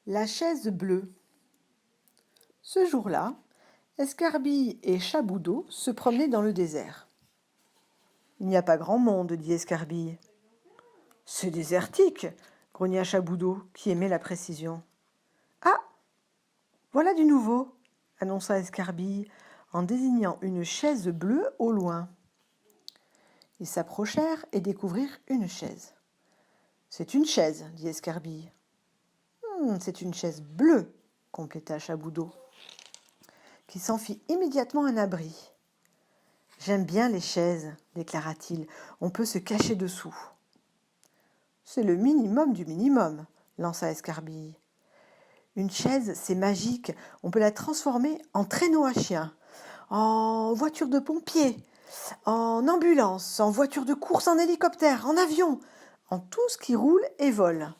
La chaise bleue. Ce jour-là, Escarbille et Chaboudot se promenaient dans le désert. Il n'y a pas grand monde, dit Escarbille. C'est désertique, grogna Chaboudot, qui aimait la précision. Ah, voilà du nouveau, annonça Escarbille, en désignant une chaise bleue au loin. Ils s'approchèrent et découvrirent une chaise. C'est une chaise, dit Escarbille. C'est une chaise bleue, compléta Chaboudot, qui s'en fit immédiatement un abri. J'aime bien les chaises, déclara-t-il, on peut se cacher dessous. C'est le minimum du minimum, lança Escarbille. Une chaise, c'est magique, on peut la transformer en traîneau à chien, en voiture de pompier, en ambulance, en voiture de course, en hélicoptère, en avion, en tout ce qui roule et vole.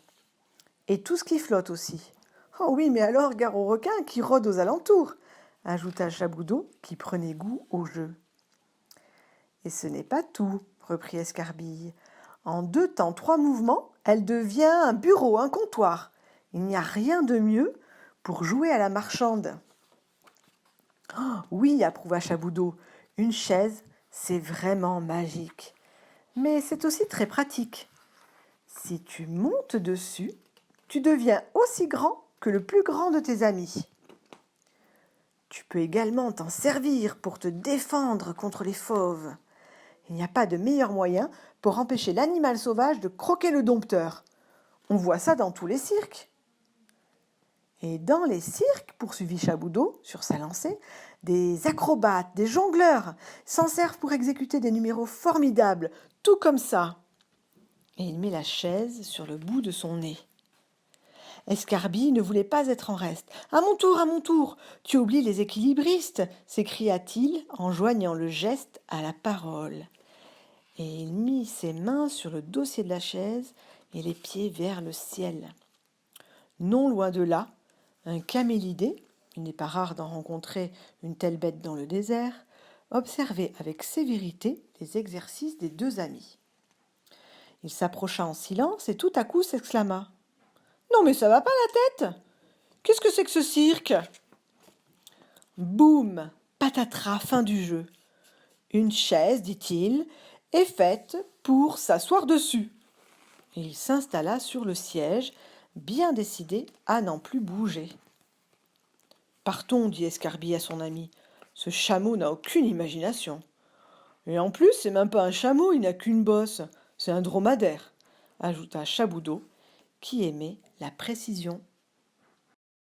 Et tout ce qui flotte aussi. Oh oui, mais alors gare aux requins qui rôdent aux alentours, ajouta Chaboudot, qui prenait goût au jeu. Et ce n'est pas tout, reprit Escarbille. En 2 temps, 3 mouvements, elle devient un bureau, un comptoir. Il n'y a rien de mieux pour jouer à la marchande. Oh, oui, approuva Chaboudot, une chaise, c'est vraiment magique. Mais c'est aussi très pratique. Si tu montes dessus, tu deviens aussi grand que le plus grand de tes amis. Tu peux également t'en servir pour te défendre contre les fauves. Il n'y a pas de meilleur moyen pour empêcher l'animal sauvage de croquer le dompteur. On voit ça dans tous les cirques. Et dans les cirques, poursuivit Chaboudot sur sa lancée, des acrobates, des jongleurs s'en servent pour exécuter des numéros formidables, tout comme ça. Et il mit la chaise sur le bout de son nez. Escarbille ne voulait pas être en reste. À mon tour, tu oublies les équilibristes, s'écria-t-il en joignant le geste à la parole. Et il mit ses mains sur le dossier de la chaise et les pieds vers le ciel. Non loin de là, un camélidé, il n'est pas rare d'en rencontrer une telle bête dans le désert, observait avec sévérité les exercices des 2 amis. Il s'approcha en silence et tout à coup s'exclama « Non mais ça va pas la tête! Qu'est-ce que c'est que ce cirque ?» Boum! Patatras, fin du jeu. Une chaise, dit-il, est faite pour s'asseoir dessus. Et il s'installa sur le siège, bien décidé à n'en plus bouger. Partons, dit Escarbille à son ami. Ce chameau n'a aucune imagination. Et en plus, c'est même pas un chameau, il n'a qu'une bosse. C'est un dromadaire, ajouta Chaboudot, qui aimait la précision